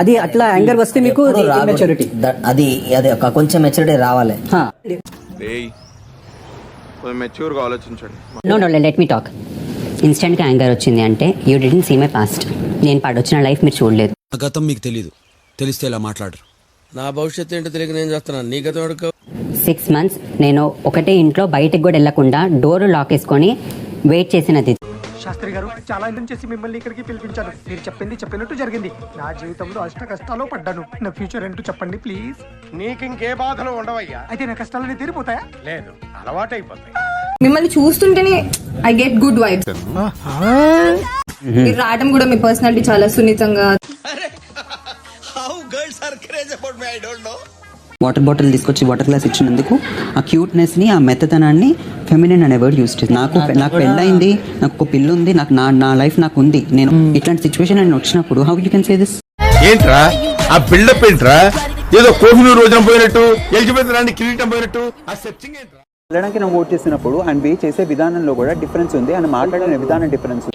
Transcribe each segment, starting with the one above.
అది అట్లా యాంగర్ వస్తే మీకు మెచ్యూరిటీ, అది అది ఒక కొంచెం మెచ్యూరిటీ రావాలి. మెచ్యూర్గా ఆలోచించండి. No let me talk. ఇన్స్టెంట్గా యాంగర్ వచ్చింది అంటే you didn't see my past. నేను పడొచ్చిన లైఫ్ మీరు చూడలేదు. నా గతం మీకు తెలీదు, తెలిస్తే ఇలా మాట్లాడరు. నా భవిష్యత్తు ఏంటో తెలియక నేను చేస్తున్నాను. నీ గతం అడుగు. 6 months నేను ఒకటే ఇంట్లో బయటికి కూడా వెళ్ళకుండా డోర్ లాక్ వేసుకొని వెయిట్ చేసినది. శాస్త్రి గారు, చాలా ఇంటి చేసి మిమ్మల్ని ఇక్కడికి పిలిపించాను. మీరు చెప్పింది చెప్పినట్టు జరిగింది. నా జీవితంలో అష్ట కష్టాలు పడ్డాను. నా ఫ్యూచర్ ఏంటో చెప్పండి ప్లీజ్. నీకు ఇంకే బాధలు ఉండవయ్యా. అయితే నా కష్టాలన్నీ తీరిపోతాయా? లేదు, అలవాటైపోతాయి. మిమ్మల్ని చూస్తుంటేనే ఐ గెట్ గుడ్ వైబ్స్. మీరు రావడం కూడా మీ పర్సనాలిటీ చాలా సున్నితంగా. వాటర్ బాటిల్ తీసుకొచ్చి వాటర్ గ్లాస్ ఇచ్చినందుకు ఆ క్యూట్నెస్ ని, ఆ మెత్తతనాన్ని ఫెమినిన్ అనే వర్డ్ యూస్ చేసి నాకు పెళ్ళైంది, నాకు ఒక పిల్ల ఉంది, నాకు నా లైఫ్ నాకు ఉంది. నేను ఇట్లాంటి సిచ్యువేషన్ నేను వచ్చినప్పుడు how you can say this? ఏంట్రా ఆ బిల్డప్ ఏంట్రా? ఏదో కోహినూరు రోజున పోయినట్టు, ఎలిజబెత్ రాణి కిరీటం పోయినట్టు ఆ సెర్చింగ్ ఏంట్రా? వెళ్ళడానికి నేను ఓట్ చేసినప్పుడు అండ్ వే చేసే విధానంలో కూడా డిఫరెన్స్ ఉంది, అని మాట్లాడిన విధానం difference.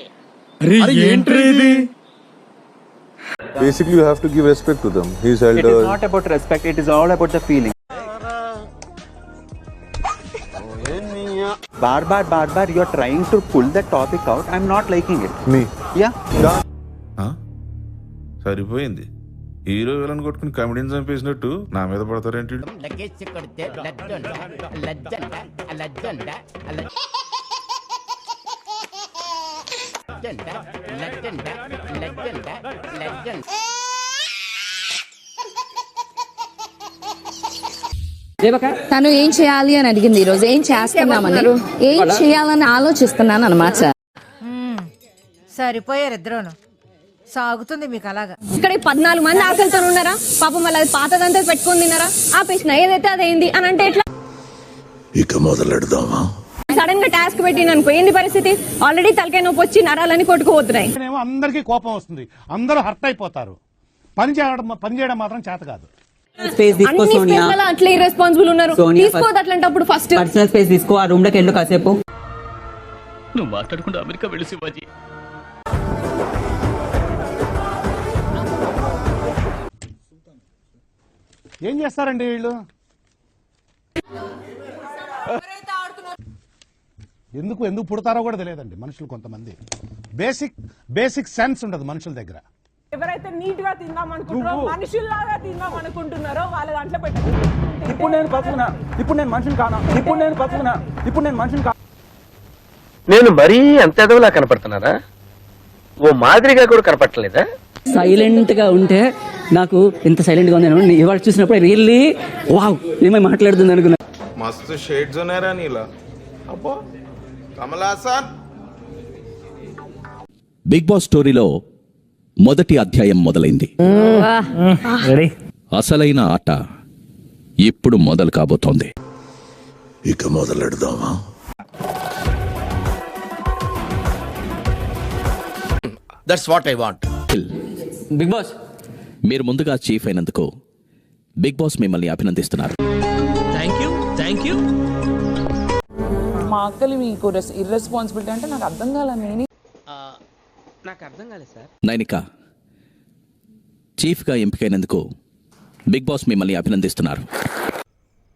Basically, you have to give respect to them. He's elder. It is not about respect. It is all about the feeling. Bar. You are trying to pull that topic out. I'm not liking it. Me? Yeah. సరిపోయింది. Hero villain కొట్టుకుని కమెడీని చంపేసినట్టు నా మీద పడతారేంటి? తను ఏం చేయాలి అని అడిగింది. ఈ రోజు ఏం చేస్తున్నామని, ఏం చేయాలని ఆలోచిస్తున్నాను అన్నమాట. సరిపోయారు ఇద్దరును. సాగుతుంది మీకు అలాగా. ఇక్కడ 14 మంది ఆకలితో ఉన్నారా? పాపం వాళ్ళ పాతదంతా పెట్టుకుని తిన్నారా? ఆపేసిన ఏదైతే అదేంది అని అంటే ఎట్లా? ఇక మొదలెడదామా? సడన్ గా టాస్క్ పెట్టిన అనుకో ఏంది పరిస్థితి? ఆల్రెడీ తలకాయ నొప్పి వచ్చి నరాలని కొట్టుకుపోతున్నాయి. అందరికీ కోపం వస్తుంది, అందరూ హర్ట్ అయిపోతారు. పని చేయడం మాత్రం చేత కాదు. అట్లా ఇర్రెస్పాన్సిబుల్ ఉన్నారు. తీసుకోదు అట్లాంటప్పుడు ఫస్ట్ పర్సనల్ స్పేస్ తీసుకో. ఆ రూమ్ లోకి వెళ్ళు కాసేపు. నువ్వు మాట్లాడకుండా అమెరికా వెళ్ళి శివాజీ. ఏం చేస్తారండి వీళ్ళు? ఎందుకు పుడతారో కూడా తెలియదండి మనుషులు. కొంతమంది బేసిక్ సెన్స్ ఉండదు మనుషుల దగ్గర. ఎవరైతే నీట్ గా తిందాం అనుకుంటున్నారో, మనుషుల్లాగా తిందాం అనుకుంటున్నారో వాళ్ళ దాంట్లో పెట్టండి. ఇప్పుడు నేను బతుకునా, ఇప్పుడు నేను మనిషిని కానా, ఇప్పుడు నేను బతుకునా, ఇప్పుడు నేను మనిషిని కా. నేను మరీ అంత ఎదవలా కనపడుతున్నారా? ఓ మాదిరిగా కూడా కనపడలేదా? సైలెంట్ గా ఉంటే నాకు ఎంత సైలెంట్ గా ఉంది ఇవాళ చూసినప్పుడు రియల్లీ వావ్ ఏమై మాట్లాడుతుంది అనుకున్నా. మస్తు షేడ్స్ ఉన్నారా నీలా? అబ్బో కమలాసన్. బిగ్ బాస్ స్టోరీలో మొదటి అధ్యాయం మొదలైంది. అసలైన ఆట ఇప్పుడు మొదలు కాబోతోంది. ఇక మొదలెడదామా? That's what I want. Bigg Boss, మీరు ముందుగా చీఫ్ అయినందుకు బిగ్ బాస్ మిమ్మల్ని అభినందిస్తున్నారు. Thank you. మా అక్కలు మీకు ఇర్రెస్పాన్సిబిలిటీ అంటే నాకు అర్థం కాలేదు. నాకు అర్థం కాలేదు సార్. నైనిక, చీఫ్గా ఎంపికైనందుకు బిగ్ బాస్ మిమ్మల్ని అభినందిస్తున్నారు.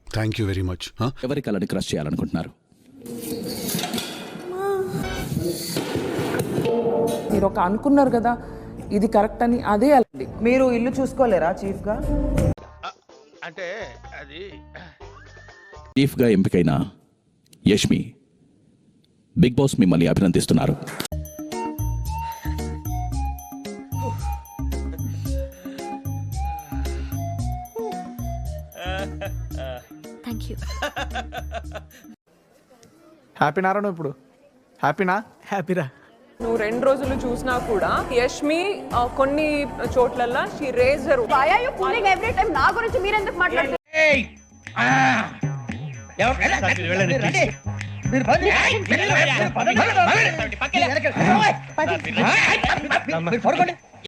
Thank you very much. ఎవరి కళని క్రష్ చేయాలనుకుంటున్నారు? మీరు ఒక అనుకున్నారు కదా ఇది కరెక్ట్ అని, అదే అలాంటి. మీరు ఇల్లు చూసుకోలేరా చీఫ్ గా? అంటే అది చీఫ్గా ఎంపికైన యష్మి, బిగ్ బాస్ మిమ్మల్ని అభినందిస్తున్నారు. హ్యాపీనారా నువ్వు ఇప్పుడు? హ్యాపీనా? హ్యాపీరా. నువ్వు 2 రోజులు చూసినా కూడా యష్మి కొన్ని చోట్లల్లో she raised her. Why are you pulling every time? నా గురించి మీరు ఎందుకు మాట్లాడుతున్నారు? మీరు